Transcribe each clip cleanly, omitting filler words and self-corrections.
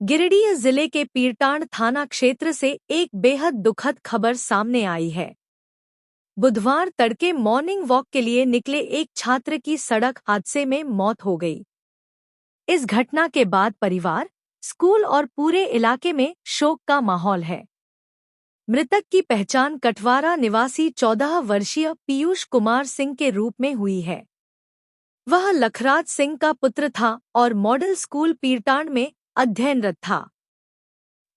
गिरिडीह जिले के पीरटांड थाना क्षेत्र से एक बेहद दुखद खबर सामने आई है। बुधवार तड़के मॉर्निंग वॉक के लिए निकले एक छात्र की सड़क हादसे में मौत हो गई। इस घटना के बाद परिवार, स्कूल और पूरे इलाके में शोक का माहौल है। मृतक की पहचान कटवारा निवासी 14 वर्षीय पीयूष कुमार सिंह के रूप में हुई है। वह लखराज सिंह का पुत्र था और मॉडल स्कूल पीरटांड में अध्ययनरत था।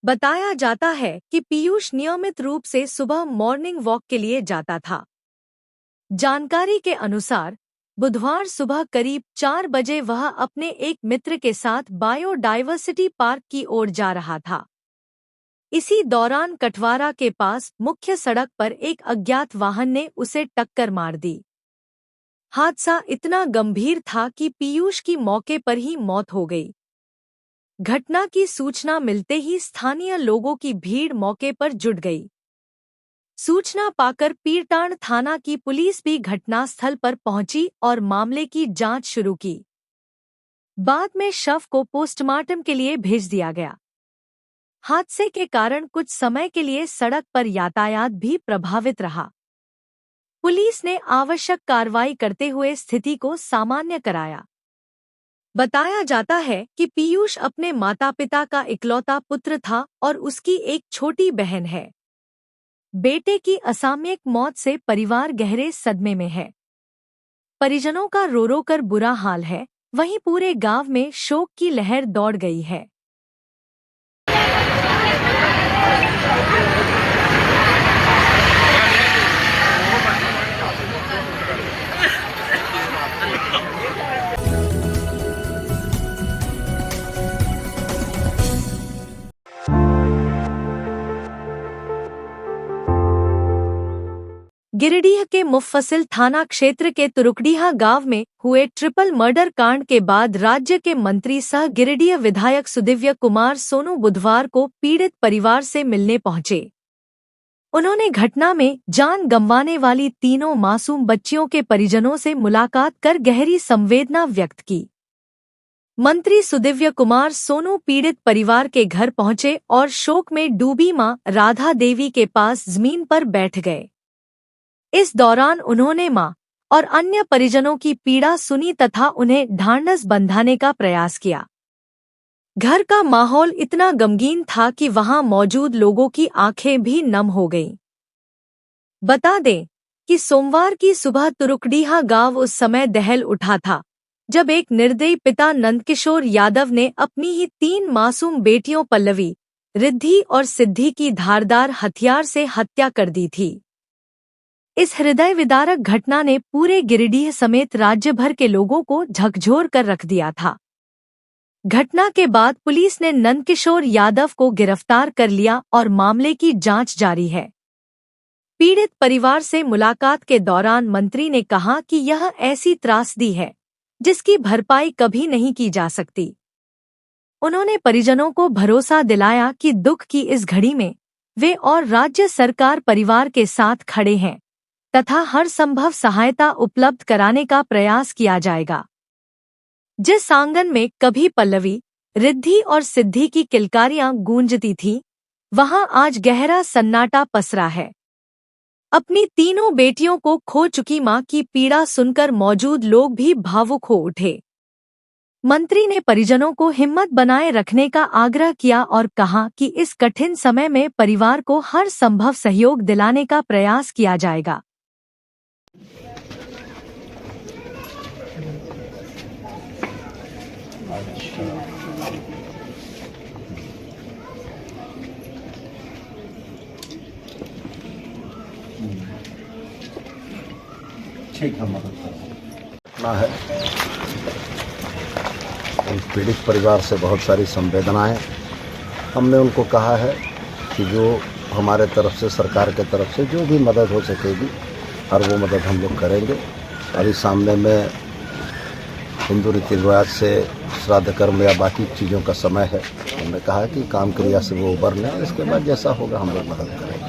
बताया जाता है कि पीयूष नियमित रूप से सुबह मॉर्निंग वॉक के लिए जाता था। जानकारी के अनुसार बुधवार सुबह करीब 4 बजे वह अपने एक मित्र के साथ बायोडायवर्सिटी पार्क की ओर जा रहा था। इसी दौरान कटवारा के पास मुख्य सड़क पर एक अज्ञात वाहन ने उसे टक्कर मार दी। हादसा इतना गंभीर था कि पीयूष की मौके पर ही मौत हो गई। घटना की सूचना मिलते ही स्थानीय लोगों की भीड़ मौके पर जुट गई। सूचना पाकर पीरटांड थाना की पुलिस भी घटनास्थल पर पहुंची और मामले की जांच शुरू की। बाद में शव को पोस्टमार्टम के लिए भेज दिया गया। हादसे के कारण कुछ समय के लिए सड़क पर यातायात भी प्रभावित रहा। पुलिस ने आवश्यक कार्रवाई करते हुए स्थिति को सामान्य कराया। बताया जाता है कि पीयूष अपने माता-पिता का इकलौता पुत्र था और उसकी एक छोटी बहन है। बेटे की असामयिक मौत से परिवार गहरे सदमे में है। परिजनों का रो रो कर बुरा हाल है, वहीं पूरे गांव में शोक की लहर दौड़ गई है। गिरिडीह के मुफ्फसिल थाना क्षेत्र के तुरुकडीहा गांव में हुए ट्रिपल मर्डर कांड के बाद राज्य के मंत्री सह गिरिडीह विधायक सुदिव्य कुमार सोनू बुधवार को पीड़ित परिवार से मिलने पहुंचे। उन्होंने घटना में जान गंवाने वाली तीनों मासूम बच्चियों के परिजनों से मुलाकात कर गहरी संवेदना व्यक्त की। मंत्री सुदिव्य कुमार सोनू पीड़ित परिवार के घर पहुंचे और शोक में डूबी मां राधा देवी के पास जमीन पर बैठ गए। इस दौरान उन्होंने मां और अन्य परिजनों की पीड़ा सुनी तथा उन्हें ढांढस बंधाने का प्रयास किया। घर का माहौल इतना गमगीन था कि वहां मौजूद लोगों की आंखें भी नम हो गईं। बता दें कि सोमवार की सुबह तुरुकडीहा गांव उस समय दहल उठा था जब एक निर्दयी पिता नंदकिशोर यादव ने अपनी ही 3 मासूम बेटियों पल्लवी, रिद्धि और सिद्धि की धारदार हथियार से हत्या कर दी थी। इस हृदय विदारक घटना ने पूरे गिरिडीह समेत राज्य भर के लोगों को झकझोर कर रख दिया था। घटना के बाद पुलिस ने नंदकिशोर यादव को गिरफ्तार कर लिया और मामले की जांच जारी है। पीड़ित परिवार से मुलाकात के दौरान मंत्री ने कहा कि यह ऐसी त्रासदी है जिसकी भरपाई कभी नहीं की जा सकती। उन्होंने परिजनों को भरोसा दिलाया कि दुख की इस घड़ी में वे और राज्य सरकार परिवार के साथ खड़े हैं तथा हर संभव सहायता उपलब्ध कराने का प्रयास किया जाएगा। जिस आंगन में कभी पल्लवी, रिद्धि और सिद्धि की किलकारियां गूंजती थीं, वहां आज गहरा सन्नाटा पसरा है। अपनी तीनों बेटियों को खो चुकी मां की पीड़ा सुनकर मौजूद लोग भी भावुक हो उठे। मंत्री ने परिजनों को हिम्मत बनाए रखने का आग्रह किया और कहा कि इस कठिन समय में परिवार को हर संभव सहयोग दिलाने का प्रयास किया जाएगा। ठीक है, मदद करना है। उस पीड़ित परिवार से बहुत सारी संवेदनाएं, हमने उनको कहा है कि जो हमारे तरफ से, सरकार के तरफ से जो भी मदद हो सकेगी और वो मदद हम लोग करेंगे। अभी सामने में हिंदू रीति रिवाज से श्राद्ध कर्म या बाकी चीज़ों का समय है। हमने कहा कि काम क्रिया से वो उबर लें, इसके बाद जैसा होगा हम लोग मदद करेंगे।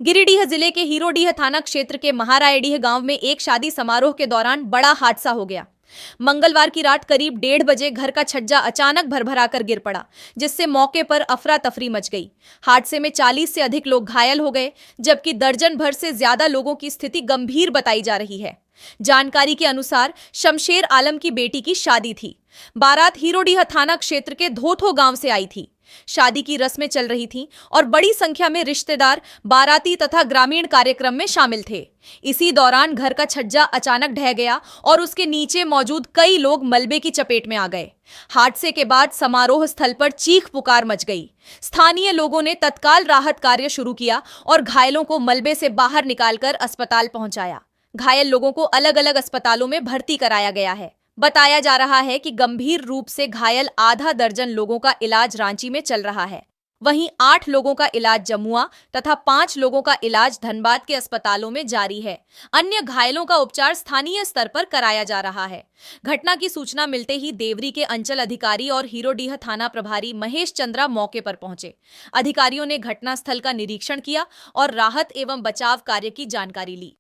गिरिडीह गिरिडीह जिले के हीरोडीह थाना क्षेत्र के महारायडीह गांव में एक शादी समारोह के दौरान बड़ा हादसा हो गया। मंगलवार की रात करीब 1:30 बजे घर का छज्जा अचानक भरभराकर गिर पड़ा, जिससे मौके पर अफरा तफरी मच गई। हादसे में 40 से अधिक लोग घायल हो गए, जबकि दर्जन भर से ज्यादा लोगों की स्थिति गंभीर बताई जा रही है। जानकारी के अनुसार शमशेर आलम की बेटी की शादी थी। बारात हीरोडीह थाना क्षेत्र के धोथो गांव से आई थी। शादी की रस्में चल रही थीं और बड़ी संख्या में रिश्तेदार, बाराती तथा ग्रामीण कार्यक्रम में शामिल थे। इसी दौरान घर का छज्जा अचानक ढह गया और उसके नीचे मौजूद कई लोग मलबे की चपेट में आ गए। हादसे के बाद समारोह स्थल पर चीख पुकार मच गई। स्थानीय लोगों ने तत्काल राहत कार्य शुरू किया और घायलों को मलबे से बाहर निकालकर अस्पताल पहुंचाया। घायल लोगों को अलग अलग अस्पतालों में भर्ती कराया गया है। बताया जा रहा है कि गंभीर रूप से घायल आधा दर्जन लोगों का इलाज रांची में चल रहा है। वहीं 8 लोगों का इलाज जमुआ तथा 5 लोगों का इलाज धनबाद के अस्पतालों में जारी है। अन्य घायलों का उपचार स्थानीय स्तर पर कराया जा रहा है। घटना की सूचना मिलते ही देवरी के अंचल अधिकारी और हीरोडीह थाना प्रभारी महेश चंद्रा मौके पर पहुंचे। अधिकारियों ने घटनास्थल का निरीक्षण किया और राहत एवं बचाव कार्य की जानकारी ली।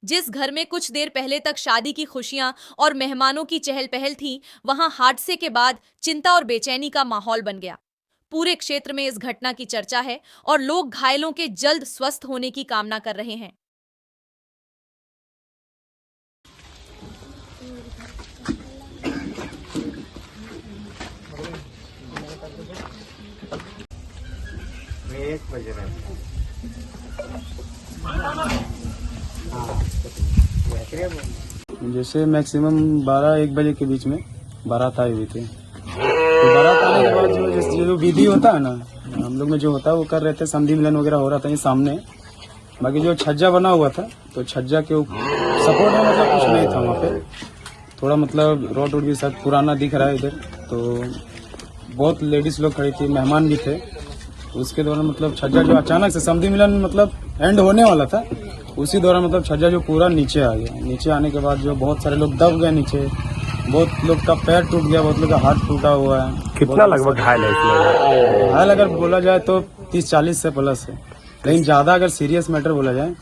जिस घर में कुछ देर पहले तक शादी की खुशियां और मेहमानों की चहल पहल थी, वहां हादसे के बाद चिंता और बेचैनी का माहौल बन गया। पूरे क्षेत्र में इस घटना की चर्चा है और लोग घायलों के जल्द स्वस्थ होने की कामना कर रहे हैं। जैसे मैक्सिमम 12-1 बजे के बीच में बारात आई हुई थी। तो बारात आने के बाद जो विधि होता है ना, हम लोग में जो होता है वो कर रहे थे, समधी मिलन वगैरह हो रहा था ये सामने। बाकी जो छज्जा बना हुआ था, तो छज्जा के सपोर्ट में मतलब कुछ नहीं था वहाँ पे। थोड़ा मतलब रोड वोड भी सब पुराना दिख रहा है इधर। तो बहुत लेडीज लोग खड़ी थी, मेहमान भी थे। उसके दौरान मतलब छज्जा जो अचानक से समधी मिलन मतलब एंड होने वाला था, उसी दौरान मतलब छज्जा जो पूरा नीचे आ गया। नीचे आने के बाद जो बहुत सारे लोग दब गए नीचे, बहुत लोग का पैर टूट गया, बहुत लोग का हाथ टूटा हुआ है। कितना लगभग घायल है इसमें? घायल अगर बोला जाए तो 30-40 से प्लस है, लेकिन ज्यादा अगर सीरियस मैटर बोला जाए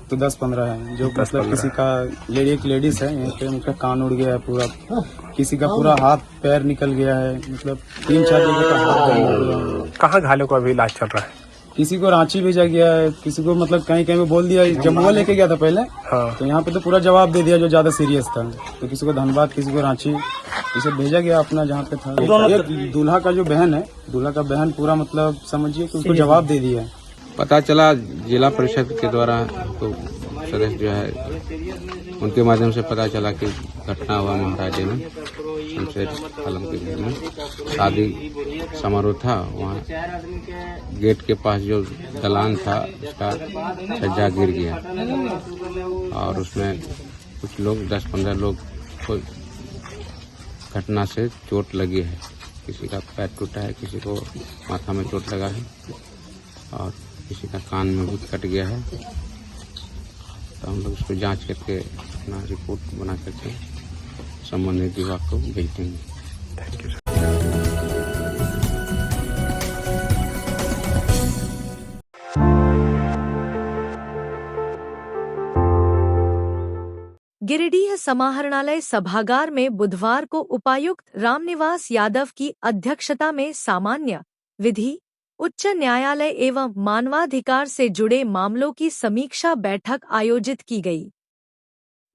तो 10-15 है। जो मतलब किसी का एक लेडीज है, यहाँ पे उनका कान उड़ गया है पूरा, किसी का पूरा हाथ पैर निकल गया है, मतलब 3-4 जगह का हाथ गया। कहाँ घायलों का अभी इलाज चल रहा है? किसी को रांची भेजा गया है, किसी को मतलब कहीं कहीं बोल दिया, जमुआ लेके गया था पहले। हाँ। तो यहाँ पे तो पूरा जवाब दे दिया जो ज्यादा सीरियस था। तो किसी को धनबाद, किसी को रांची, इसे भेजा गया अपना जहाँ पे था। एक दूल्हा का जो बहन है, दूल्हा का बहन पूरा मतलब समझिए कि उसको जवाब दे दिया है। पता चला जिला परिषद के द्वारा, तो सदस्य जो है उनके माध्यम से पता चला कि घटना हुआ महाराजे में, शमशेर आलम के घर में शादी समारोह था। वहाँ गेट के पास जो दलान था उसका छज्जा गिर गया और उसमें कुछ लोग 10-15 लोग को घटना से चोट लगी है। किसी का पैर टूटा है, किसी को माथा में चोट लगा है और किसी का कान में भी कट गया है। तो हम लोग उसको जांच करके अपना रिपोर्ट बना करके संबंधित विभाग को भेज देंगे। Thank you. गिरिडीह समाहरणालय सभागार में बुधवार को उपायुक्त रामनिवास यादव की अध्यक्षता में सामान्य, विधि, उच्च न्यायालय एवं मानवाधिकार से जुड़े मामलों की समीक्षा बैठक आयोजित की गई।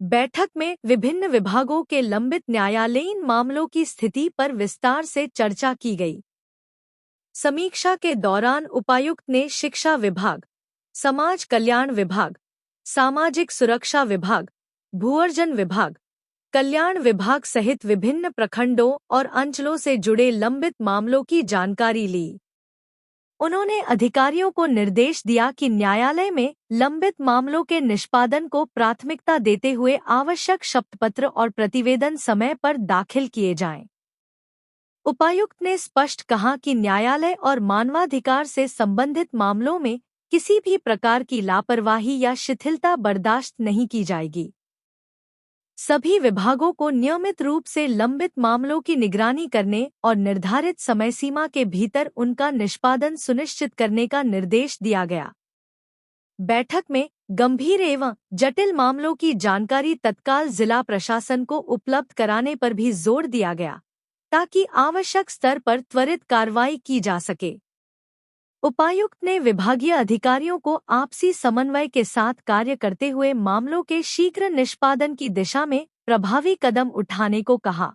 बैठक में विभिन्न विभागों के लंबित न्यायालयीन मामलों की स्थिति पर विस्तार से चर्चा की गई। समीक्षा के दौरान उपायुक्त ने शिक्षा विभाग, समाज कल्याण विभाग, सामाजिक सुरक्षा विभाग, भूअर्जन विभाग, कल्याण विभाग सहित विभिन्न प्रखंडों और अंचलों से जुड़े लंबित मामलों की जानकारी ली। उन्होंने अधिकारियों को निर्देश दिया कि न्यायालय में लंबित मामलों के निष्पादन को प्राथमिकता देते हुए आवश्यक शपथपत्र और प्रतिवेदन समय पर दाखिल किए जाएं। उपायुक्त ने स्पष्ट कहा कि न्यायालय और मानवाधिकार से संबंधित मामलों में किसी भी प्रकार की लापरवाही या शिथिलता बर्दाश्त नहीं की जाएगी। सभी विभागों को नियमित रूप से लंबित मामलों की निगरानी करने और निर्धारित समय सीमा के भीतर उनका निष्पादन सुनिश्चित करने का निर्देश दिया गया। बैठक में गंभीर एवं जटिल मामलों की जानकारी तत्काल जिला प्रशासन को उपलब्ध कराने पर भी जोर दिया गया, ताकि आवश्यक स्तर पर त्वरित कार्रवाई की जा सके। उपायुक्त ने विभागीय अधिकारियों को आपसी समन्वय के साथ कार्य करते हुए मामलों के शीघ्र निष्पादन की दिशा में प्रभावी कदम उठाने को कहा।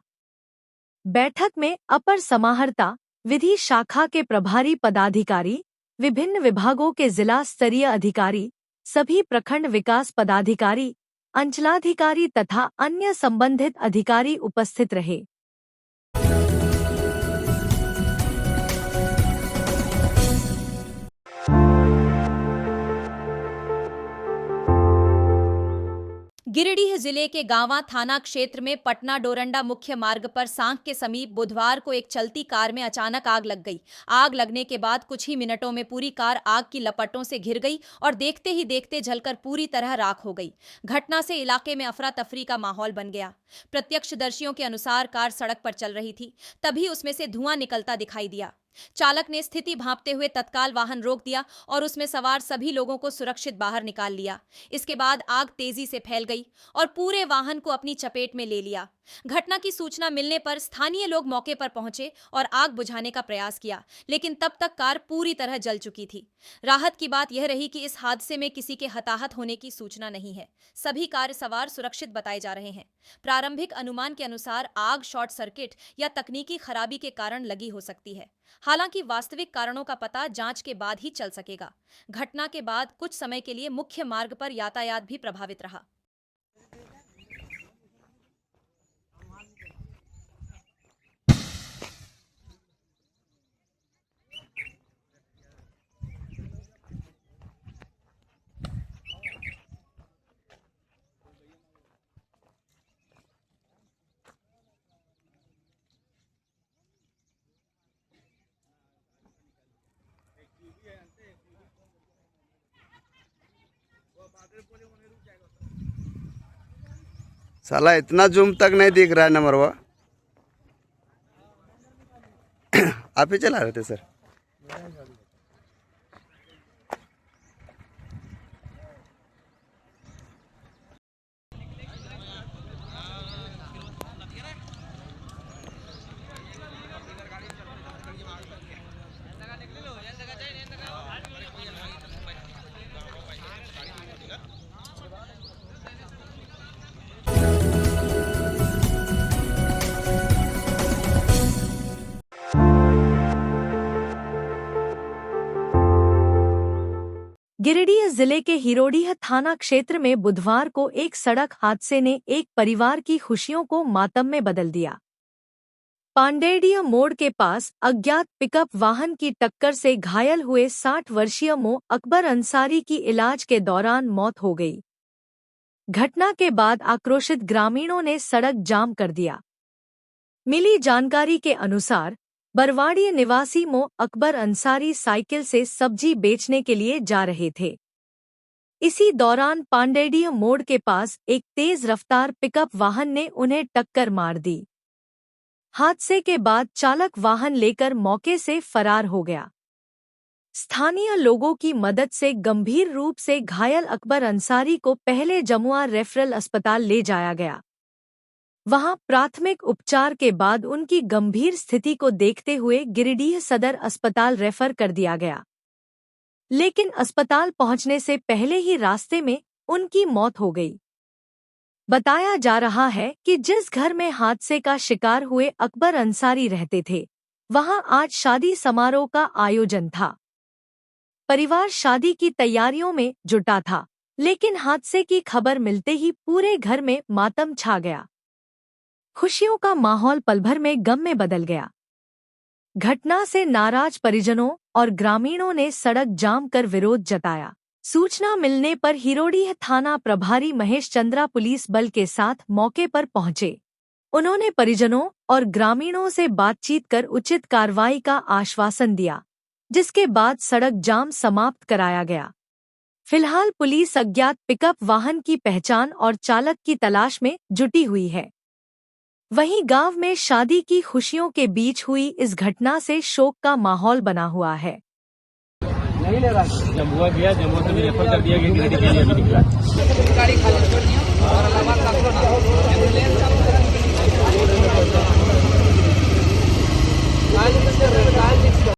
बैठक में अपर समाहर्ता, विधि शाखा के प्रभारी पदाधिकारी, विभिन्न विभागों के जिला स्तरीय अधिकारी, सभी प्रखंड विकास पदाधिकारी, अंचलाधिकारी तथा अन्य संबंधित अधिकारी उपस्थित रहे। गिरिडीह जिले के गांवा थाना क्षेत्र में पटना डोरंडा मुख्य मार्ग पर सांक के समीप बुधवार को एक चलती कार में अचानक आग लग गई। आग लगने के बाद कुछ ही मिनटों में पूरी कार आग की लपटों से घिर गई और देखते ही देखते जलकर पूरी तरह राख हो गई। घटना से इलाके में अफरा तफरी का माहौल बन गया। प्रत्यक्षदर्शियों के अनुसार कार सड़क पर चल रही थी, तभी उसमें से धुआं निकलता दिखाई दिया। चालक ने स्थिति भांपते हुए तत्काल वाहन रोक दिया और उसमें सवार सभी लोगों को सुरक्षित बाहर निकाल लिया। इसके बाद आग तेजी से फैल गई और पूरे वाहन को अपनी चपेट में ले लिया। घटना की सूचना मिलने पर स्थानीय लोग मौके पर पहुंचे और आग बुझाने का प्रयास किया, लेकिन तब तक कार पूरी तरह जल चुकी थी। राहत की बात यह रही कि इस हादसे में किसी के हताहत होने की सूचना नहीं है। सभी कार सवार सुरक्षित बताए जा रहे हैं। प्रारंभिक अनुमान के अनुसार आग शॉर्ट सर्किट या तकनीकी खराबी के कारण लगी हो सकती है। हालांकि वास्तविक कारणों का पता जांच के बाद ही चल सकेगा। घटना के बाद कुछ समय के लिए मुख्य मार्ग पर यातायात भी प्रभावित रहा। साला इतना जूम तक नहीं दिख रहा है नंबरवा। आप ही चला रहे थे सर? गिरिडीह जिले के हिरोडीह थाना क्षेत्र में बुधवार को एक सड़क हादसे ने एक परिवार की खुशियों को मातम में बदल दिया। पांडेडिया मोड़ के पास अज्ञात पिकअप वाहन की टक्कर से घायल हुए 60 वर्षीय मो अकबर अंसारी की इलाज के दौरान मौत हो गई। घटना के बाद आक्रोशित ग्रामीणों ने सड़क जाम कर दिया। मिली जानकारी के अनुसार बरवाड़ी निवासी मो अकबर अंसारी साइकिल से सब्जी बेचने के लिए जा रहे थे। इसी दौरान पांडेडिया मोड़ के पास एक तेज रफ्तार पिकअप वाहन ने उन्हें टक्कर मार दी। हादसे के बाद चालक वाहन लेकर मौके से फरार हो गया। स्थानीय लोगों की मदद से गंभीर रूप से घायल अकबर अंसारी को पहले जमुआ रेफरल अस्पताल ले जाया गया। वहां प्राथमिक उपचार के बाद उनकी गंभीर स्थिति को देखते हुए गिरिडीह सदर अस्पताल रेफर कर दिया गया, लेकिन अस्पताल पहुंचने से पहले ही रास्ते में उनकी मौत हो गई। बताया जा रहा है कि जिस घर में हादसे का शिकार हुए अकबर अंसारी रहते थे, वहां आज शादी समारोह का आयोजन था। परिवार शादी की तैयारियों में जुटा था, लेकिन हादसे की खबर मिलते ही पूरे घर में मातम छा गया। खुशियों का माहौल पल भर में गम में बदल गया। घटना से नाराज परिजनों और ग्रामीणों ने सड़क जाम कर विरोध जताया। सूचना मिलने पर हिरोडीह थाना प्रभारी महेश चंद्रा पुलिस बल के साथ मौके पर पहुंचे। उन्होंने परिजनों और ग्रामीणों से बातचीत कर उचित कार्रवाई का आश्वासन दिया, जिसके बाद सड़क जाम समाप्त कराया गया। फिलहाल पुलिस अज्ञात पिकअप वाहन की पहचान और चालक की तलाश में जुटी हुई है। वहीं गांव में शादी की खुशियों के बीच हुई इस घटना से शोक का माहौल बना हुआ है। जम्मुआ गया, जम्मुआ से रेफर कर दिया गया, गिरिडीह के लिए अभी निकला।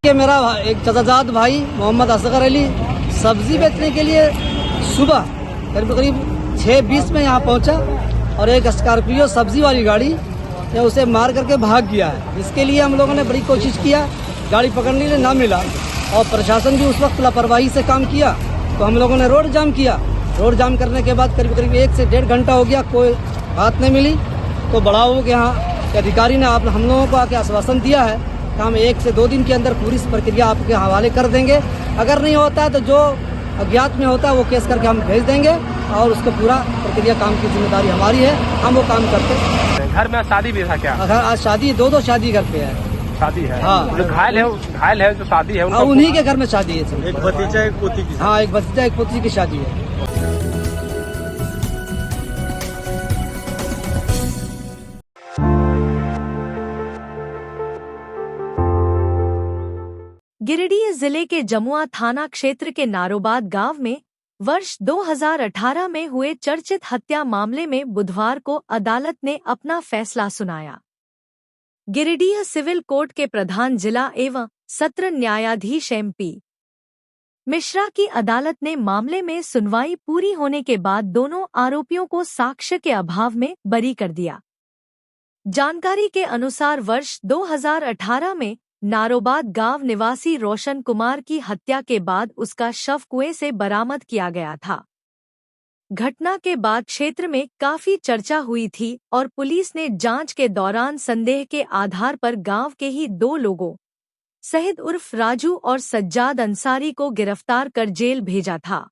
ये मेरा एक चचाजाद भाई मोहम्मद असगर अली सब्जी बेचने के लिए सुबह करीब करीब 6:20 में यहाँ पहुँचा और एक स्कॉर्पियो सब्जी वाली गाड़ी ने उसे मार करके भाग गया है। इसके लिए हम लोगों ने बड़ी कोशिश किया, गाड़ी पकड़ने के लिए ना मिला और प्रशासन भी उस वक्त लापरवाही से काम किया, तो हम लोगों ने रोड जाम किया। रोड जाम करने के बाद करीब करीब 1 से 1.5 घंटा हो गया, कोई बात नहीं मिली। तो बड़ाऊ के यहाँ के अधिकारी ने आप हम लोगों को आके आश्वासन दिया है कि हम 1 से 2 दिन के अंदर पूरी प्रक्रिया आपके हवाले कर देंगे। अगर नहीं होता है तो जो अज्ञात में होता है वो केस करके हम भेज देंगे और उसको पूरा प्रक्रिया काम की जिम्मेदारी हमारी है, हम वो काम करते हैं। घर में शादी भी था क्या? अगर आज शादी 2 शादी घर पे है। शादी है? हाँ। जो घायल है जो शादी है हाँ, उन्हीं के घर में शादी है सब। एक भतीजा एक पोती की। हाँ, एक भतीजा एक पोती की शादी है। गिरिडीह जिले के जमुआ थाना क्षेत्र के नारोबाद गांव में वर्ष 2018 में हुए चर्चित हत्या मामले में बुधवार को अदालत ने अपना फैसला सुनाया। गिरिडीह सिविल कोर्ट के प्रधान जिला एवं सत्र न्यायाधीश MP मिश्रा की अदालत ने मामले में सुनवाई पूरी होने के बाद दोनों आरोपियों को साक्ष्य के अभाव में बरी कर दिया। जानकारी के अनुसार वर्ष 2018 में नारोबाद गांव निवासी रोशन कुमार की हत्या के बाद उसका शव कुएं से बरामद किया गया था। घटना के बाद क्षेत्र में काफी चर्चा हुई थी और पुलिस ने जांच के दौरान संदेह के आधार पर गांव के ही 2 लोगों सहित उर्फ राजू और सज्जाद अंसारी को गिरफ्तार कर जेल भेजा था।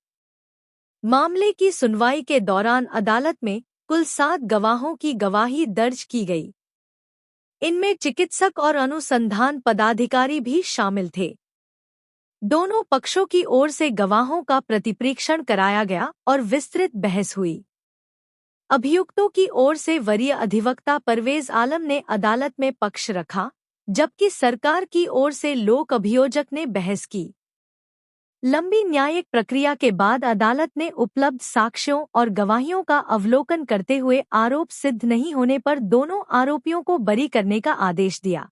मामले की सुनवाई के दौरान अदालत में कुल 7 गवाहों की गवाही दर्ज की गई। इनमें चिकित्सक और अनुसंधान पदाधिकारी भी शामिल थे। दोनों पक्षों की ओर से गवाहों का प्रतिपरीक्षण कराया गया और विस्तृत बहस हुई। अभियुक्तों की ओर से वरीय अधिवक्ता परवेज आलम ने अदालत में पक्ष रखा, जबकि सरकार की ओर से लोक अभियोजक ने बहस की। लंबी न्यायिक प्रक्रिया के बाद अदालत ने उपलब्ध साक्ष्यों और गवाहियों का अवलोकन करते हुए आरोप सिद्ध नहीं होने पर दोनों आरोपियों को बरी करने का आदेश दिया।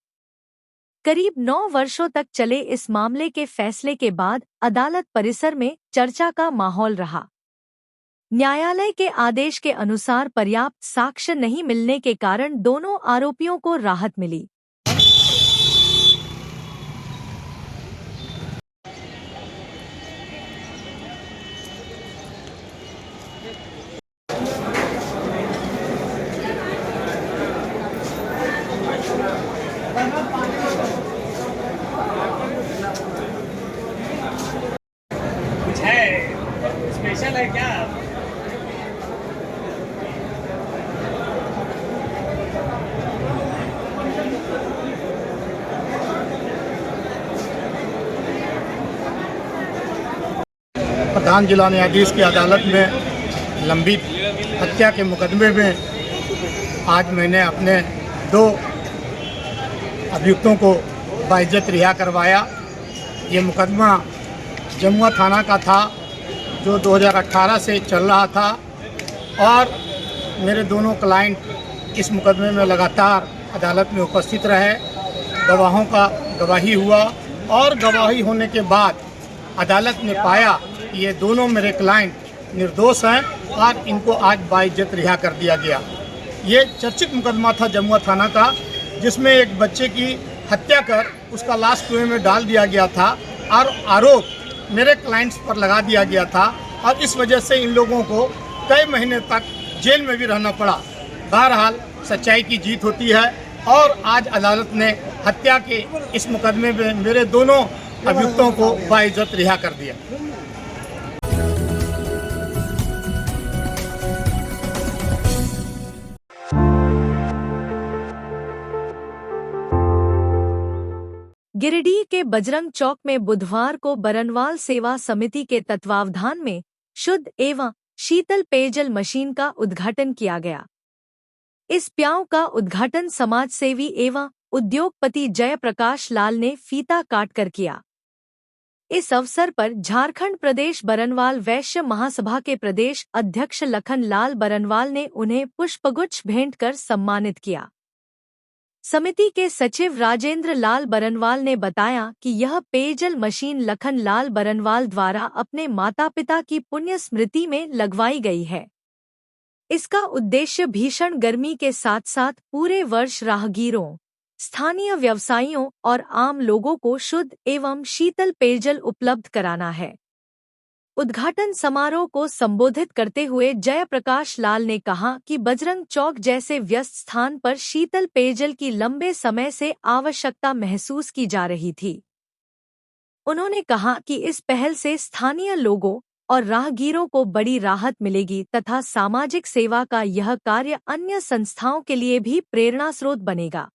करीब 9 वर्षों तक चले इस मामले के फैसले के बाद अदालत परिसर में चर्चा का माहौल रहा। न्यायालय के आदेश के अनुसार पर्याप्त साक्ष्य नहीं मिलने के कारण दोनों आरोपियों को राहत मिली। स्पेशल है क्या? प्रधान जिला न्यायाधीश की अदालत में लंबित हत्या के मुकदमे में आज मैंने अपने 2 अभियुक्तों को बाइज्जत रिहा करवाया। ये मुकदमा जमुआ थाना का था जो 2018 से चल रहा था और मेरे दोनों क्लाइंट इस मुकदमे में लगातार अदालत में उपस्थित रहे। गवाहों का गवाही हुआ और गवाही होने के बाद अदालत ने पाया कि ये दोनों मेरे क्लाइंट निर्दोष हैं और इनको आज बाइज्जत रिहा कर दिया गया। ये चर्चित मुकदमा था जमुआ थाना का, जिसमें एक बच्चे की हत्या कर उसका लाश कुएं में डाल दिया गया था और आरोप मेरे क्लाइंट्स पर लगा दिया गया था और इस वजह से इन लोगों को कई महीने तक जेल में भी रहना पड़ा। बहरहाल सच्चाई की जीत होती है और आज अदालत ने हत्या के इस मुकदमे में मेरे दोनों अभियुक्तों को बाइज्जत रिहा कर दिया। गिरिडीह के बजरंग चौक में बुधवार को बरनवाल सेवा समिति के तत्वावधान में शुद्ध एवं शीतल पेयजल मशीन का उद्घाटन किया गया। इस प्याऊ का उद्घाटन समाजसेवी एवं उद्योगपति जयप्रकाश लाल ने फीता काटकर किया। इस अवसर पर झारखंड प्रदेश बरनवाल वैश्य महासभा के प्रदेश अध्यक्ष लखन लाल बरनवाल ने उन्हें पुष्पगुच्छ भेंट कर सम्मानित किया। समिति के सचिव राजेंद्र लाल बरनवाल ने बताया कि यह पेयजल मशीन लखन लाल बरनवाल द्वारा अपने माता पिता की पुण्य स्मृति में लगवाई गई है। इसका उद्देश्य भीषण गर्मी के साथ साथ पूरे वर्ष राहगीरों, स्थानीय व्यवसायियों और आम लोगों को शुद्ध एवं शीतल पेयजल उपलब्ध कराना है। उद्घाटन समारोह को संबोधित करते हुए जयप्रकाश लाल ने कहा कि बजरंग चौक जैसे व्यस्त स्थान पर शीतल पेयजल की लंबे समय से आवश्यकता महसूस की जा रही थी। उन्होंने कहा कि इस पहल से स्थानीय लोगों और राहगीरों को बड़ी राहत मिलेगी तथा सामाजिक सेवा का यह कार्य अन्य संस्थाओं के लिए भी प्रेरणा स्रोत बनेगा।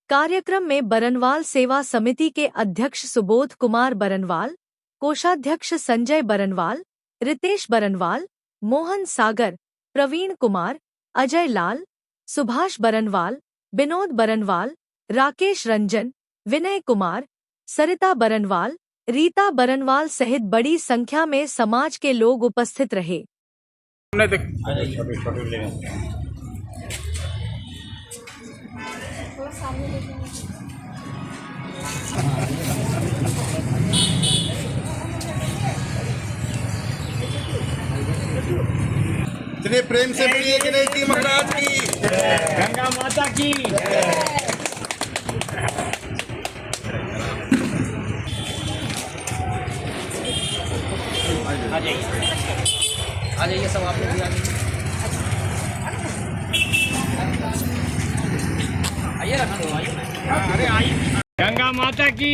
कार्यक्रम में बरनवाल सेवा समिति के अध्यक्ष सुबोध कुमार बरनवाल, कोषाध्यक्ष संजय बरनवाल, रितेश बरनवाल, मोहन सागर, प्रवीण कुमार, अजय लाल, सुभाष बरनवाल, विनोद बरनवाल, राकेश रंजन, विनय कुमार, सरिता बरनवाल, रीता बरनवाल सहित बड़ी संख्या में समाज के लोग उपस्थित रहे। इतने प्रेम से बोलिए गणेश जी महाराज की, गंगा माता की। आ जाइए सब आप लोग भी आइए रखा लो, आइए। अरे आइए। गंगा माता की।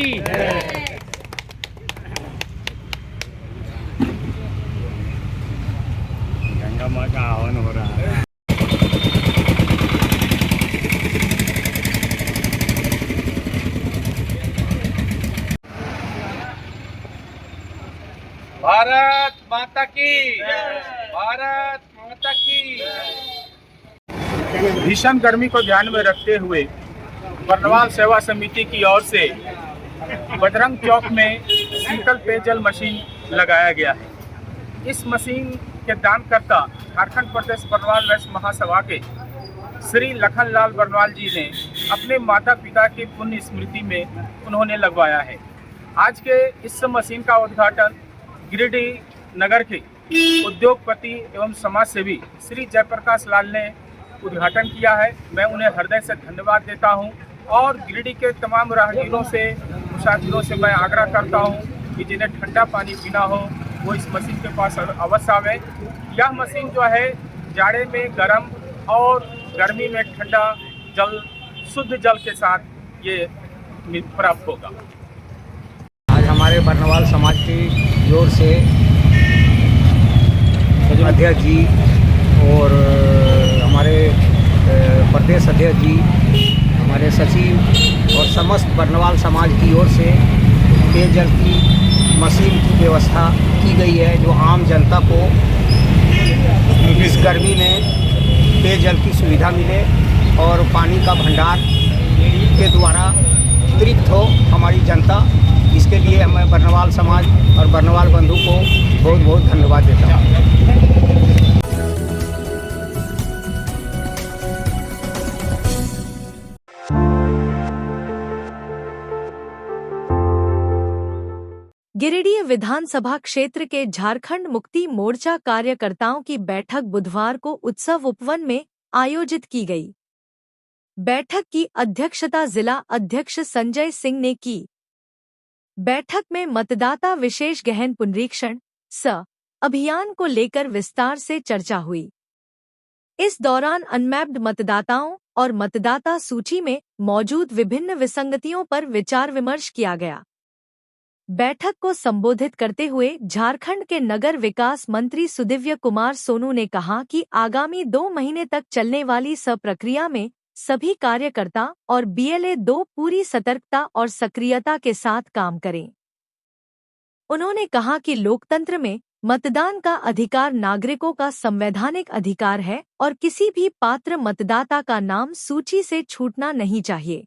गंगा माँ का आह्वान हो रहा है। भारत माता की, भारत माता की। भीषण गर्मी को ध्यान में रखते हुए बरनवाल सेवा समिति की ओर से बजरंग चौक में शीतल पेयजल मशीन लगाया गया है। इस मशीन के दानकर्ता झारखंड प्रदेश बरनवाल वैश्य महासभा के श्री लखन लाल बरनवाल जी ने अपने माता पिता की पुण्य स्मृति में उन्होंने लगवाया है। आज के इस मशीन का उद्घाटन गिरिडीह नगर के उद्योगपति एवं समाज सेवी श्री जयप्रकाश लाल ने उद्घाटन किया है। मैं उन्हें हृदय से धन्यवाद देता हूं और गिरिडीह के तमाम राहगीरों से, मुसाफिरों से मैं आग्रह करता हूं कि जिन्हें ठंडा पानी पीना हो वो इस मशीन के पास अवश्य आवे। यह मशीन जो है जाड़े में गर्म और गर्मी में ठंडा जल, शुद्ध जल के साथ ये प्राप्त होगा। आज हमारे बरनवाल समाज की ओर से अध्यक्ष जी और हमारे प्रदेश अध्यक्ष जी, हमारे सचिव और समस्त बरनवाल समाज की ओर से पेयजल की मशीन की व्यवस्था की गई है, जो आम जनता को इस गर्मी में पेयजल की सुविधा मिले और पानी का भंडार के द्वारा तृप्त हो हमारी जनता। इसके लिए मैं बरनवाल समाज और बरनवाल बंधु को बहुत बहुत धन्यवाद देता हूँ। गिरिडीह विधानसभा क्षेत्र के झारखंड मुक्ति मोर्चा कार्यकर्ताओं की बैठक बुधवार को उत्सव उपवन में आयोजित की गई। बैठक की अध्यक्षता जिला अध्यक्ष संजय सिंह ने की। बैठक में मतदाता विशेष गहन पुनरीक्षण अभियान को लेकर विस्तार से चर्चा हुई। इस दौरान अनमैप्ड मतदाताओं और मतदाता सूची में मौजूद विभिन्न विसंगतियों पर विचार विमर्श किया गया। बैठक को संबोधित करते हुए झारखंड के नगर विकास मंत्री सुदिव्य कुमार सोनू ने कहा कि आगामी 2 महीने तक चलने वाली इस प्रक्रिया में सभी कार्यकर्ता और BLA 2 पूरी सतर्कता और सक्रियता के साथ काम करें। उन्होंने कहा कि लोकतंत्र में मतदान का अधिकार नागरिकों का संवैधानिक अधिकार है और किसी भी पात्र मतदाता का नाम सूची से छूटना नहीं चाहिए।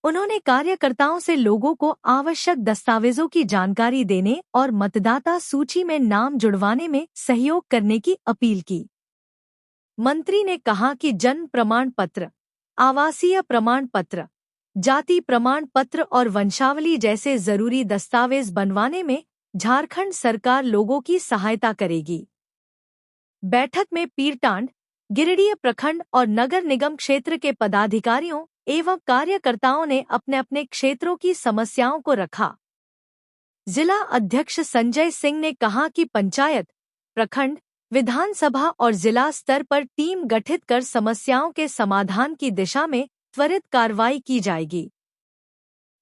उन्होंने कार्यकर्ताओं से लोगों को आवश्यक दस्तावेजों की जानकारी देने और मतदाता सूची में नाम जुड़वाने में सहयोग करने की अपील की। मंत्री ने कहा कि जन्म प्रमाण पत्र, आवासीय प्रमाण पत्र, जाति प्रमाण पत्र और वंशावली जैसे जरूरी दस्तावेज बनवाने में झारखंड सरकार लोगों की सहायता करेगी। बैठक में पीरटांड, गिरिडीह प्रखंड और नगर निगम क्षेत्र के पदाधिकारियों एवं कार्यकर्ताओं ने अपने अपने क्षेत्रों की समस्याओं को रखा। जिला अध्यक्ष संजय सिंह ने कहा कि पंचायत, प्रखंड, विधानसभा और जिला स्तर पर टीम गठित कर समस्याओं के समाधान की दिशा में त्वरित कार्रवाई की जाएगी।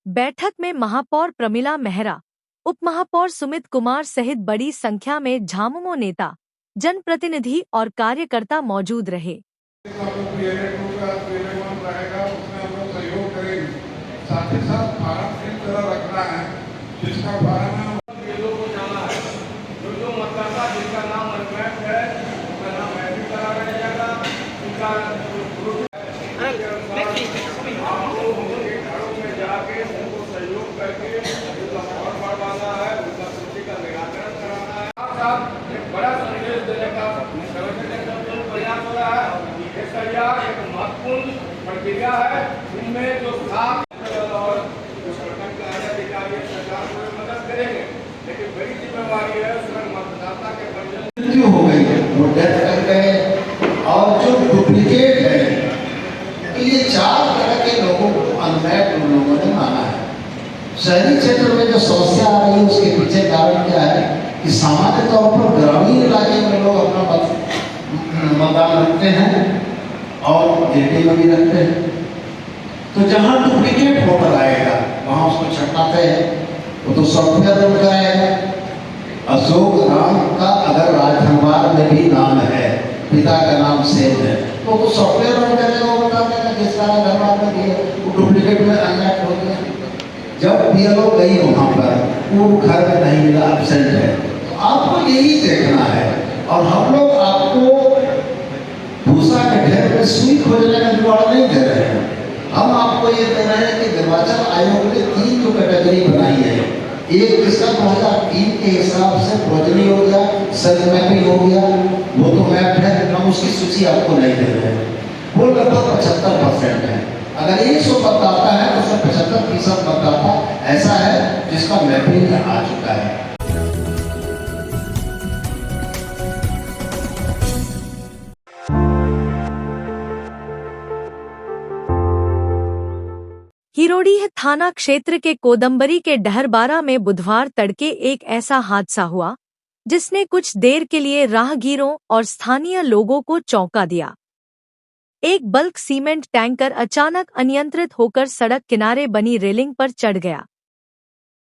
बैठक में महापौर प्रमिला मेहरा, उपमहापौर सुमित कुमार सहित बड़ी संख्या में झामुमो नेता, जनप्रतिनिधि और कार्यकर्ता मौजूद रहे। साथ ही साथ फार्म किस तरह रखना है, जिसका फार्म है जो मतदाता जिसका नाम अनमैच है उसका नाम मैच करा जाएगा। उनका घरों में जाके उनको सहयोग करके जो फॉर्म भरवाना है उनका सूची का निराकरण कराना है। साथ एक बड़ा संदेश देने का प्रयास हो रहा है। एक महत्वपूर्ण प्रक्रिया है, इनमें जो सात और जो प्रखंड का अधिकारी सरकार को मदद करेंगे, लेकिन बड़ी जिम्मेवारी है उसमें मतदाता के मृत्यु हो गई है, वो डेथ कर गए। और जो डुप्लीकेट है, तो ये 4 तरह के लोगों को अनमैट उन लोगों ने माना है। शहरी क्षेत्र में जो समस्या आ रही है उसके पीछे कारण क्या है कि सामान्य तौर पर ग्रामीण इलाके में लोग अपना मतदान रखते हैं और गिरडी में भी रखते हैं। तो जहाँ डुप्लीकेट वोटर आएगा वहाँ उसको छटनाते हैं। वो तो सॉफ्टवेयर उनका है। अशोक राम का अगर राजधनवार में भी नाम है, पिता का नाम सेम है, तो वो सॉफ्टवेयर रन करेगा, वो बता देगा जिसका राजधनवार में भी है वो डुप्लीकेट में अनमैच हो गया। जब बीएलओ गई वहाँ पर वो घर में नहीं मिला, एब्सेंट है, तो आपको यही देखना है। और हम लोग आपको भूसा के ढेर में सुई खोजने का जुगाड़ नहीं दे रहे हैं। हम आपको ये दे रहे हैं कि निर्वाचन आयोग ने 3 जो कैटेगरी बनाई है। एक जिसका 2003 के हिसाब से प्रोजनी हो गया, सेल्फ मैपिंग हो गया, वो तो मैप है, हम उसकी सूची आपको नहीं दे रहे हैं। वो लगभग 75% है। अगर 100 मतदाता है तो उसमें 75% मतदाता ऐसा है जिसका मैपिंग आ चुका है। हिरोडीह थाना क्षेत्र के कोदम्बरी के डहरबारा में बुधवार तड़के एक ऐसा हादसा हुआ जिसने कुछ देर के लिए राहगीरों और स्थानीय लोगों को चौंका दिया। एक बल्क सीमेंट टैंकर अचानक अनियंत्रित होकर सड़क किनारे बनी रेलिंग पर चढ़ गया।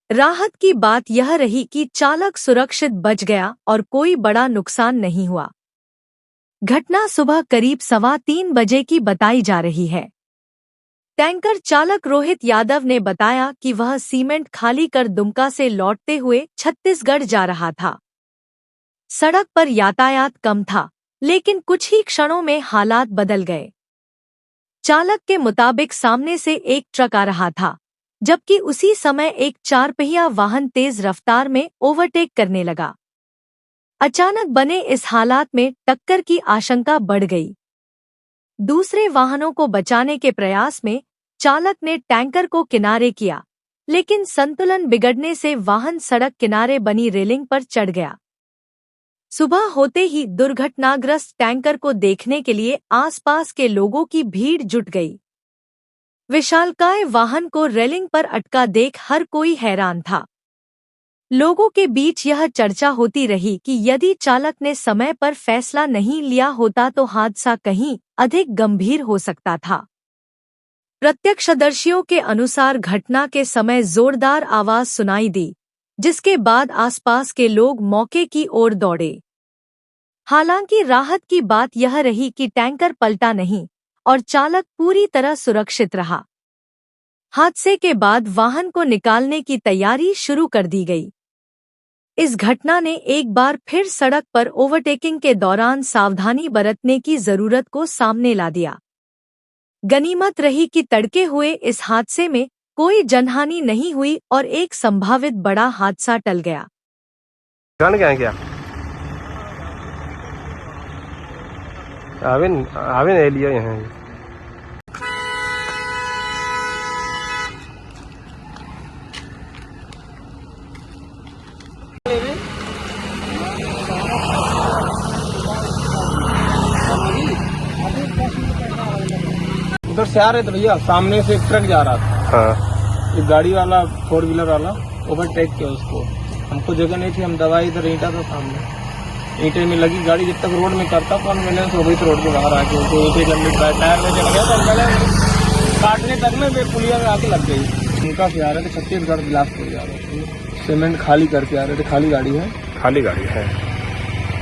राहत की बात यह रही कि चालक सुरक्षित बच गया और कोई बड़ा नुकसान नहीं हुआ। घटना सुबह करीब 3:15 बजे की बताई जा रही है। टैंकर चालक रोहित यादव ने बताया कि वह सीमेंट खाली कर दुमका से लौटते हुए छत्तीसगढ़ जा रहा था। सड़क पर यातायात कम था, लेकिन कुछ ही क्षणों में हालात बदल गए। चालक के मुताबिक सामने से एक ट्रक आ रहा था, जबकि उसी समय एक 4 पहिया वाहन तेज रफ्तार में ओवरटेक करने लगा। अचानक बने इस हालात में टक्कर की आशंका बढ़ गई। दूसरे वाहनों को बचाने के प्रयास में चालक ने टैंकर को किनारे किया, लेकिन संतुलन बिगड़ने से वाहन सड़क किनारे बनी रेलिंग पर चढ़ गया। सुबह होते ही दुर्घटनाग्रस्त टैंकर को देखने के लिए आसपास के लोगों की भीड़ जुट गई। विशालकाय वाहन को रेलिंग पर अटका देख हर कोई हैरान था। लोगों के बीच यह चर्चा होती रही कि यदि चालक ने समय पर फैसला नहीं लिया होता तो हादसा कहीं अधिक गंभीर हो सकता था। प्रत्यक्षदर्शियों के अनुसार घटना के समय जोरदार आवाज सुनाई दी, जिसके बाद आसपास के लोग मौके की ओर दौड़े। हालांकि राहत की बात यह रही कि टैंकर पलटा नहीं और चालक पूरी तरह सुरक्षित रहा। हादसे के बाद वाहन को निकालने की तैयारी शुरू कर दी गई। इस घटना ने एक बार फिर सड़क पर ओवरटेकिंग के दौरान सावधानी बरतने की जरूरत को सामने ला दिया। गनीमत रही कि तड़के हुए इस हादसे में कोई जनहानि नहीं हुई और एक संभावित बड़ा हादसा टल गया। क्या आविन एलिया यहाँ उधर से आ रहे थे भैया, सामने से एक ट्रक जा रहा था। हाँ एक गाड़ी वाला 4 व्हीलर वाला ओवरटेक किया उसको। हमको जगह नहीं थी, हम दवाई इधर ईंटा था सामने, ईंटे में लगी गाड़ी। जब तक रोड में करता तो एम्बुलेंस हो गई तो रोड के बाहर आके उसको ईंटे लंबी टायर में चल गया तो एम्बुलेंस काटने तक में वे पुलिया में आके लग गई। उनका से आ रहे थे छत्तीसगढ़ बिलासपुर जा रहे थे, सीमेंट खाली करके आ रहे थे। खाली गाड़ी है, खाली गाड़ी है।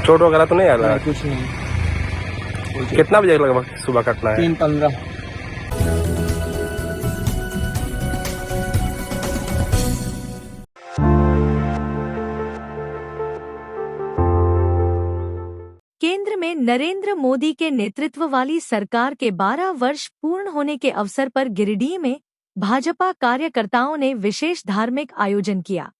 चोट वगैरह तो नहीं आ रहा? कुछ नहीं। कितना बजे लगभग सुबह कटना है? 3:15। केंद्र में नरेंद्र मोदी के नेतृत्व वाली सरकार के 12 वर्ष पूर्ण होने के अवसर पर गिरिडीह में भाजपा कार्यकर्ताओं ने विशेष धार्मिक आयोजन किया।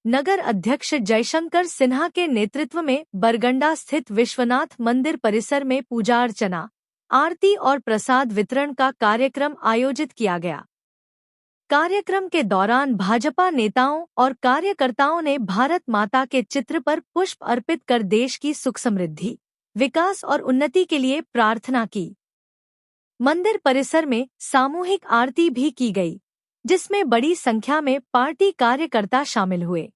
नगर अध्यक्ष जयशंकर सिन्हा के नेतृत्व में बरगंडा स्थित विश्वनाथ मंदिर परिसर में पूजा अर्चना, आरती और प्रसाद वितरण का कार्यक्रम आयोजित किया गया। कार्यक्रम के दौरान भाजपा नेताओं और कार्यकर्ताओं ने भारत माता के चित्र पर पुष्प अर्पित कर देश की सुख समृद्धि, विकास और उन्नति के लिए प्रार्थना की। मंदिर परिसर में सामूहिक आरती भी की गई, जिसमें बड़ी संख्या में पार्टी कार्यकर्ता शामिल हुए।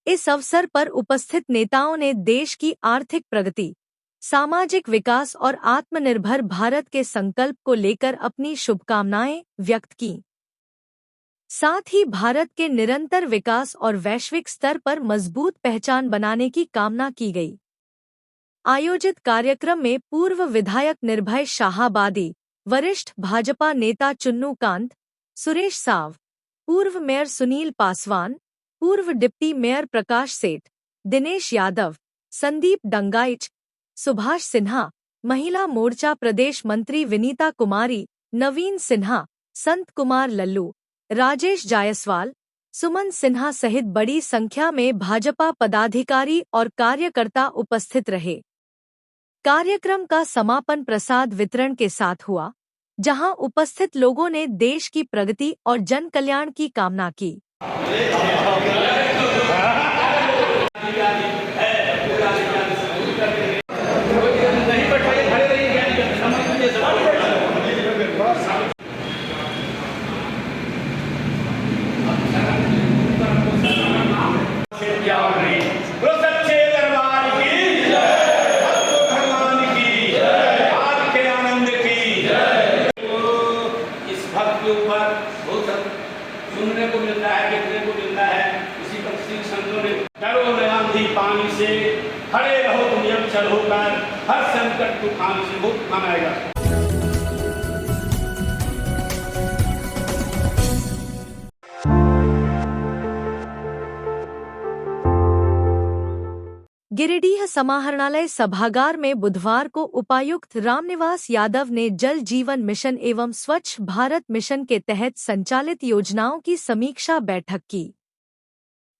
इस अवसर पर उपस्थित नेताओं ने देश की आर्थिक प्रगति, सामाजिक विकास और आत्मनिर्भर भारत के संकल्प को लेकर अपनी शुभकामनाएं व्यक्त की। साथ ही भारत के निरंतर विकास और वैश्विक स्तर पर मजबूत पहचान बनाने की कामना की गई। आयोजित कार्यक्रम में पूर्व विधायक निर्भय शाहाबादी, वरिष्ठ भाजपा नेता चुन्नू कांत, सुरेश साव, पूर्व मेयर सुनील पासवान, पूर्व डिप्टी मेयर प्रकाश सेठ, दिनेश यादव, संदीप डंगाइच, सुभाष सिन्हा, महिला मोर्चा प्रदेश मंत्री विनीता कुमारी, नवीन सिन्हा, संत कुमार लल्लू, राजेश जायसवाल, सुमन सिन्हा सहित बड़ी संख्या में भाजपा पदाधिकारी और कार्यकर्ता उपस्थित रहे। कार्यक्रम का समापन प्रसाद वितरण के साथ हुआ, जहां उपस्थित लोगों ने देश की प्रगति और जन कल्याण की कामना की। सुनने को मिलता है, देखने को मिलता है। इसी पर श्री संतों ने डरो न आंधी पानी से, खड़े रहो तुम अचल होकर, हर संकट तूफान से मुक्त मनाएगा। गिरिडीह समाहरणालय सभागार में बुधवार को उपायुक्त रामनिवास यादव ने जल जीवन मिशन एवं स्वच्छ भारत मिशन के तहत संचालित योजनाओं की समीक्षा बैठक की।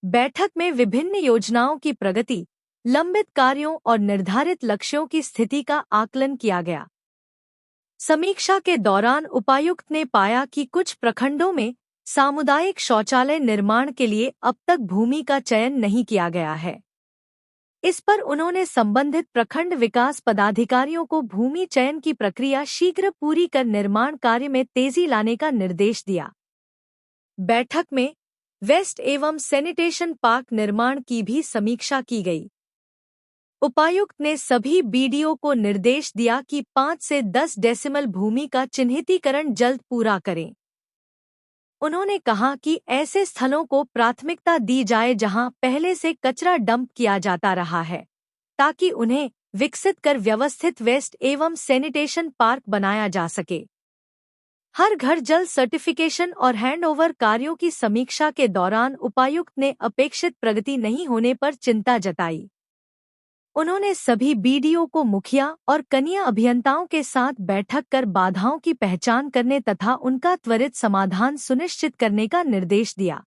बैठक में विभिन्न योजनाओं की प्रगति, लंबित कार्यों और निर्धारित लक्ष्यों की स्थिति का आकलन किया गया। समीक्षा के दौरान उपायुक्त ने पाया कि कुछ प्रखंडों में सामुदायिक शौचालय निर्माण के लिए अब तक भूमि का चयन नहीं किया गया है। इस पर उन्होंने संबंधित प्रखंड विकास पदाधिकारियों को भूमि चयन की प्रक्रिया शीघ्र पूरी कर निर्माण कार्य में तेजी लाने का निर्देश दिया। बैठक में वेस्ट एवं सैनिटेशन पार्क निर्माण की भी समीक्षा की गई। उपायुक्त ने सभी बीडीओ को निर्देश दिया कि 5 से 10 डेसिमल भूमि का चिन्हितीकरण जल्द पूरा करें। उन्होंने कहा कि ऐसे स्थलों को प्राथमिकता दी जाए जहां पहले से कचरा डंप किया जाता रहा है, ताकि उन्हें विकसित कर व्यवस्थित वेस्ट एवं सैनिटेशन पार्क बनाया जा सके। हर घर जल सर्टिफिकेशन और हैंडओवर कार्यों की समीक्षा के दौरान उपायुक्त ने अपेक्षित प्रगति नहीं होने पर चिंता जताई। उन्होंने सभी बीडीओ को मुखिया और कनीय अभियंताओं के साथ बैठक कर बाधाओं की पहचान करने तथा उनका त्वरित समाधान सुनिश्चित करने का निर्देश दिया।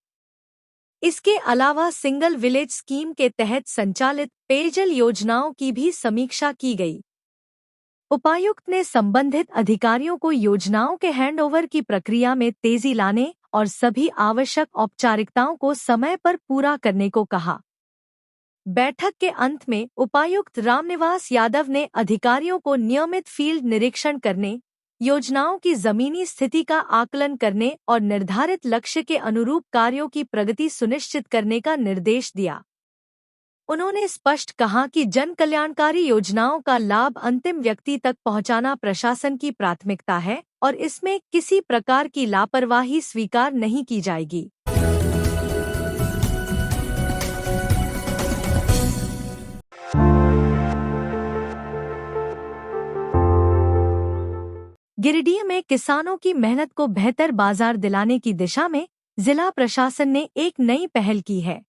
इसके अलावा सिंगल विलेज स्कीम के तहत संचालित पेयजल योजनाओं की भी समीक्षा की गई। उपायुक्त ने संबंधित अधिकारियों को योजनाओं के हैंडओवर की प्रक्रिया में तेजी लाने और सभी आवश्यक औपचारिकताओं को समय पर पूरा करने को कहा। बैठक के अंत में उपायुक्त रामनिवास यादव ने अधिकारियों को नियमित फील्ड निरीक्षण करने, योजनाओं की जमीनी स्थिति का आकलन करने और निर्धारित लक्ष्य के अनुरूप कार्यों की प्रगति सुनिश्चित करने का निर्देश दिया। उन्होंने स्पष्ट कहा कि जन कल्याणकारी योजनाओं का लाभ अंतिम व्यक्ति तक पहुंचाना प्रशासन की प्राथमिकता है और इसमें किसी प्रकार की लापरवाही स्वीकार नहीं की जाएगी। गिरिडीह में किसानों की मेहनत को बेहतर बाजार दिलाने की दिशा में जिला प्रशासन ने एक नई पहल की है।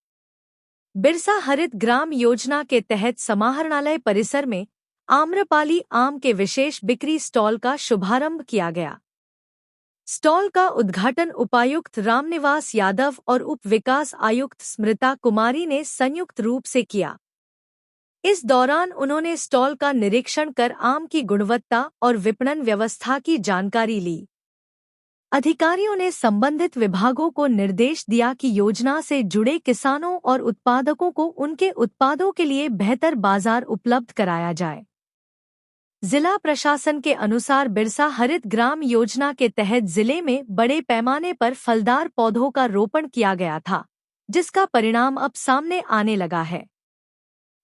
बिरसा हरित ग्राम योजना के तहत समाहरणालय परिसर में आम्रपाली आम के विशेष बिक्री स्टॉल का शुभारंभ किया गया। स्टॉल का उद्घाटन उपायुक्त रामनिवास यादव और उप विकास आयुक्त स्मृता कुमारी ने संयुक्त रूप से किया। इस दौरान उन्होंने स्टॉल का निरीक्षण कर आम की गुणवत्ता और विपणन व्यवस्था की जानकारी ली। अधिकारियों ने संबंधित विभागों को निर्देश दिया कि योजना से जुड़े किसानों और उत्पादकों को उनके उत्पादों के लिए बेहतर बाजार उपलब्ध कराया जाए। जिला प्रशासन के अनुसार बिरसा हरित ग्राम योजना के तहत जिले में बड़े पैमाने पर फलदार पौधों का रोपण किया गया था, जिसका परिणाम अब सामने आने लगा है।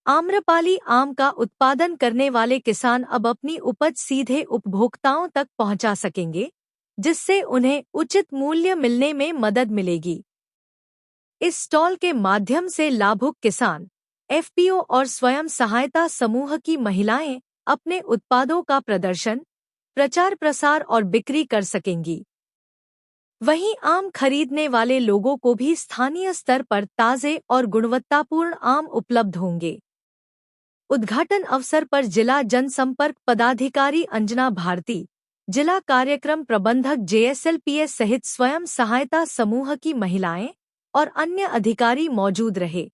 आम्रपाली आम का उत्पादन करने वाले किसान अब अपनी उपज सीधे उपभोक्ताओं तक पहुंचा सकेंगे, जिससे उन्हें उचित मूल्य मिलने में मदद मिलेगी। इस स्टॉल के माध्यम से लाभुक किसान, एफपीओ और स्वयं सहायता समूह की महिलाएं अपने उत्पादों का प्रदर्शन, प्रचार प्रसार और बिक्री कर सकेंगी। वहीं आम खरीदने वाले लोगों को भी स्थानीय स्तर पर ताजे और गुणवत्तापूर्ण आम उपलब्ध होंगे। उद्घाटन अवसर पर जिला जनसंपर्क पदाधिकारी अंजना भारती, जिला कार्यक्रम प्रबंधक जेएसएलपीएस सहित स्वयं सहायता समूह की महिलाएं और अन्य अधिकारी मौजूद रहे।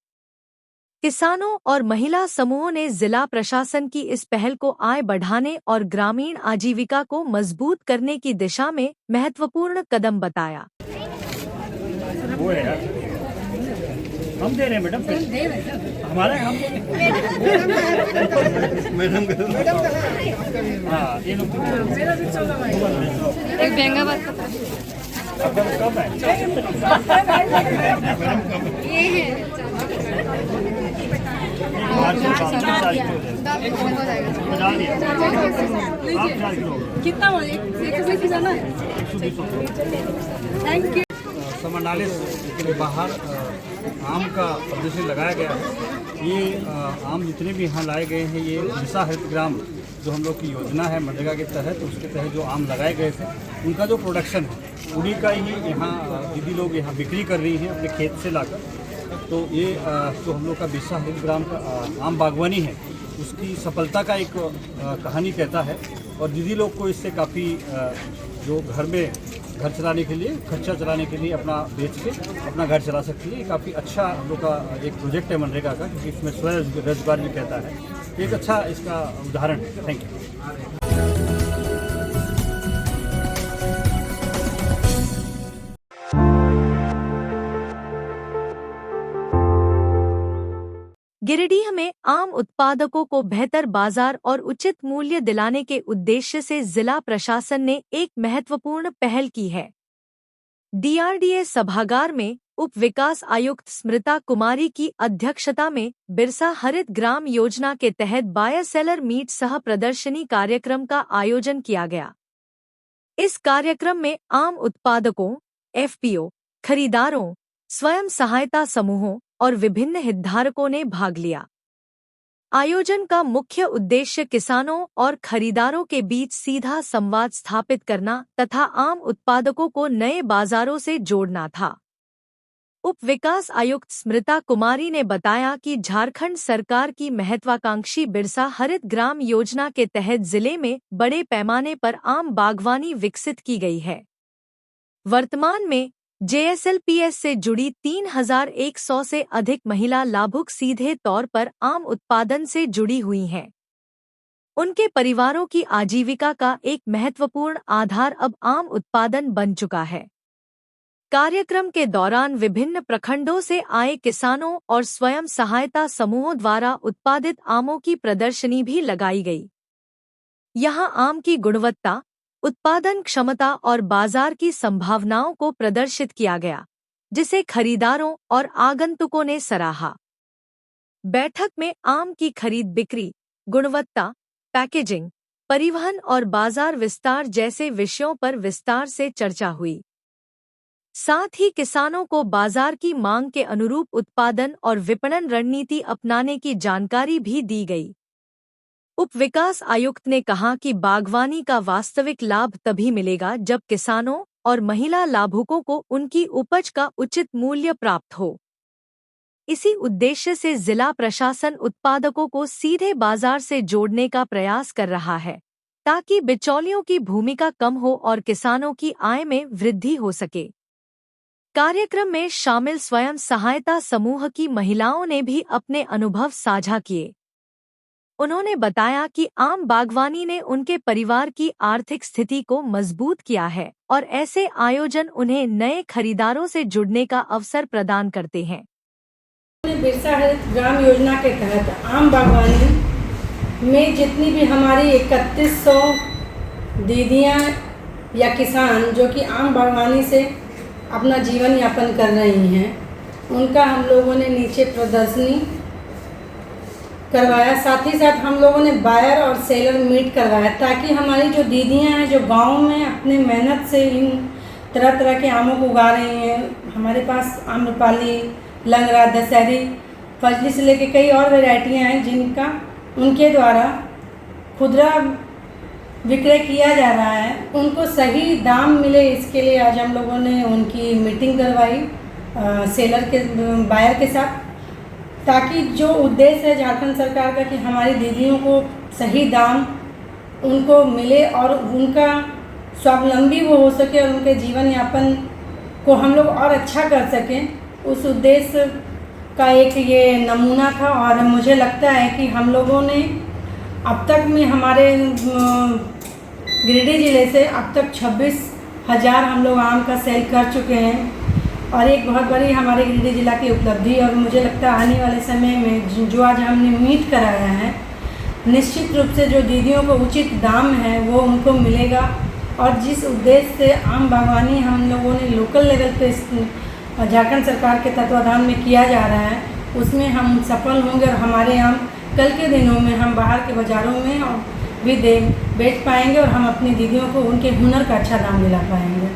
किसानों और महिला समूहों ने जिला प्रशासन की इस पहल को आय बढ़ाने और ग्रामीण आजीविका को मजबूत करने की दिशा में महत्वपूर्ण कदम बताया। वो है यार, हम दे रहे हैं मैडम, हमारा हम मैडम हाँ ये लोग एक महंगा बात कब है ये है कितना थैंक यू। समाहरणालय के बाहर आम का प्रदर्शन लगाया गया है। ये आम जितने भी यहाँ लाए गए हैं, ये बिरसा हरित ग्राम जो हम लोग की योजना है मनरेगा के तहत, उसके तहत जो आम लगाए गए थे उनका जो प्रोडक्शन है उन्हीं का ही यहाँ दीदी लोग यहाँ बिक्री कर रही हैं अपने खेत से लाकर। तो ये जो हम लोग का बिरसा हरित ग्राम का आम बागवानी है उसकी सफलता का एक कहानी कहता है। और दीदी लोग को इससे काफ़ी जो घर में घर चलाने के लिए, खर्चा चलाने के लिए अपना बेच के अपना घर चला सकती है। ये काफ़ी अच्छा हम लोग का एक प्रोजेक्ट है मनरेगा का, क्योंकि इसमें स्वरोजगार भी कहता है। एक अच्छा इसका उदाहरण है। Thank you. गिरिडीह में आम उत्पादकों को बेहतर बाजार और उचित मूल्य दिलाने के उद्देश्य से जिला प्रशासन ने एक महत्वपूर्ण पहल की है। डीआरडीए सभागार में उप विकास आयुक्त स्मृता कुमारी की अध्यक्षता में बिरसा हरित ग्राम योजना के तहत बायर सेलर मीट सह प्रदर्शनी कार्यक्रम का आयोजन किया गया। इस कार्यक्रम में आम उत्पादकों, एफपीओ, खरीदारों, स्वयं सहायता समूहों और विभिन्न हितधारकों ने भाग लिया। आयोजन का मुख्य उद्देश्य किसानों और खरीदारों के बीच सीधा संवाद स्थापित करना तथा आम उत्पादकों को नए बाजारों से जोड़ना था। उप विकास आयुक्त स्मृता कुमारी ने बताया कि झारखंड सरकार की महत्वाकांक्षी बिरसा हरित ग्राम योजना के तहत जिले में बड़े पैमाने पर आम बागवानी विकसित की गई है। वर्तमान में JSLPS से जुड़ी 3100 से अधिक महिला लाभुक सीधे तौर पर आम उत्पादन से जुड़ी हुई हैं। उनके परिवारों की आजीविका का एक महत्वपूर्ण आधार अब आम उत्पादन बन चुका है। कार्यक्रम के दौरान विभिन्न प्रखंडों से आए किसानों और स्वयं सहायता समूहों द्वारा उत्पादित आमों की प्रदर्शनी भी लगाई गई। यहां आम की गुणवत्ता, उत्पादन क्षमता और बाजार की संभावनाओं को प्रदर्शित किया गया, जिसे खरीदारों और आगंतुकों ने सराहा। बैठक में आम की खरीद बिक्री, गुणवत्ता, पैकेजिंग, परिवहन और बाजार विस्तार जैसे विषयों पर विस्तार से चर्चा हुई। साथ ही किसानों को बाजार की मांग के अनुरूप उत्पादन और विपणन रणनीति अपनाने की जानकारी भी दी गई। उप विकास आयुक्त ने कहा कि बागवानी का वास्तविक लाभ तभी मिलेगा जब किसानों और महिला लाभुकों को उनकी उपज का उचित मूल्य प्राप्त हो। इसी उद्देश्य से जिला प्रशासन उत्पादकों को सीधे बाजार से जोड़ने का प्रयास कर रहा है, ताकि बिचौलियों की भूमिका कम हो और किसानों की आय में वृद्धि हो सके। कार्यक्रम में शामिल स्वयं सहायता समूह की महिलाओं ने भी अपने अनुभव साझा किए। उन्होंने बताया कि आम बागवानी ने उनके परिवार की आर्थिक स्थिति को मजबूत किया है और ऐसे आयोजन उन्हें नए खरीदारों से जुड़ने का अवसर प्रदान करते हैं। बिरसा हरित ग्राम योजना के तहत आम बागवानी में जितनी भी हमारी 3100 दीदियां या किसान जो कि आम बागवानी से अपना जीवन यापन कर रही हैं, उनका हम लोगों ने नीचे प्रदर्शनी करवाया। साथ ही साथ हम लोगों ने बायर और सेलर मीट करवाया, ताकि हमारी जो दीदियां हैं जो गांव में अपने मेहनत से इन तरह तरह के आमों को उगा रही हैं। हमारे पास आम्रपाली, लंगड़ा, दशहरी, फजली से लेके कई और वैरायटियां हैं जिनका उनके द्वारा खुदरा विक्रय किया जा रहा है। उनको सही दाम मिले, इसके लिए आज हम लोगों ने उनकी मीटिंग करवाई सेलर के बायर के साथ, ताकि जो उद्देश्य है झारखंड सरकार का कि हमारी दीदियों को सही दाम उनको मिले और उनका स्वावलंबी वो हो सके और उनके जीवन यापन को हम लोग और अच्छा कर सकें, उस उद्देश्य का एक ये नमूना था। और मुझे लगता है कि हम लोगों ने अब तक में हमारे गिरिडीह ज़िले से अब तक 26,000 हम लोग आम का सेल कर चुके हैं और एक बहुत बड़ी हमारे गिरिडीह जिला की उपलब्धि। और मुझे लगता है आने वाले समय में जो आज हमने मीट कराया है, निश्चित रूप से जो दीदियों को उचित दाम है वो उनको मिलेगा। और जिस उद्देश्य से आम बागवानी हम लोगों ने लोकल लेवल पे झारखंड सरकार के तत्वाधान में किया जा रहा है, उसमें हम सफल होंगे और हमारे आम कल के दिनों में हम बाहर के बाज़ारों में भी बेच पाएंगे और हम अपनी दीदियों को उनके हुनर का अच्छा दाम दिला पाएंगे।